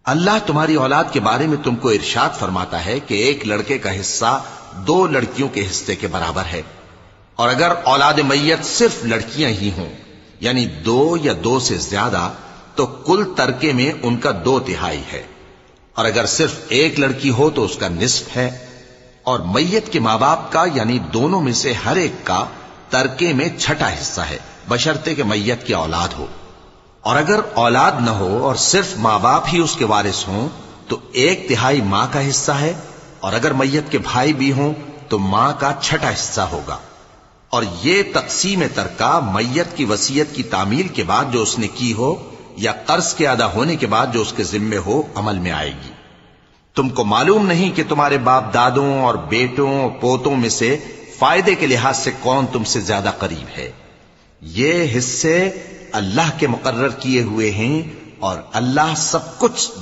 اللہ تمہاری اولاد کے بارے میں تم کو ارشاد فرماتا ہے کہ ایک لڑکے کا حصہ 2 لڑکیوں کے حصے کے برابر ہے، اور اگر اولاد میت صرف لڑکیاں ہی ہوں یعنی 2 یا 2 سے زیادہ تو کل ترکے میں ان کا 2/3 ہے، اور اگر صرف ایک لڑکی ہو تو اس کا نصف ہے، اور میت کے ماں باپ کا یعنی دونوں میں سے ہر ایک کا ترکے میں 6واں حصہ ہے، بشرطے کہ میت کی اولاد ہو، اور اگر اولاد نہ ہو اور صرف ماں باپ ہی اس کے وارث ہوں تو 1/3 ماں کا حصہ ہے، اور اگر میت کے بھائی بھی ہوں تو ماں کا 6واں حصہ ہوگا۔ اور یہ تقسیم ترکہ میت کی وصیت کی تعمیل کے بعد جو اس نے کی ہو یا قرض کے ادا ہونے کے بعد جو اس کے ذمے ہو عمل میں آئے گی۔ تم کو معلوم نہیں کہ تمہارے باپ دادوں اور بیٹوں اور پوتوں میں سے فائدے کے لحاظ سے کون تم سے زیادہ قریب ہے؟ یہ حصے اللہ کے مقرر کیے ہوئے ہیں، اور اللہ سب کچھ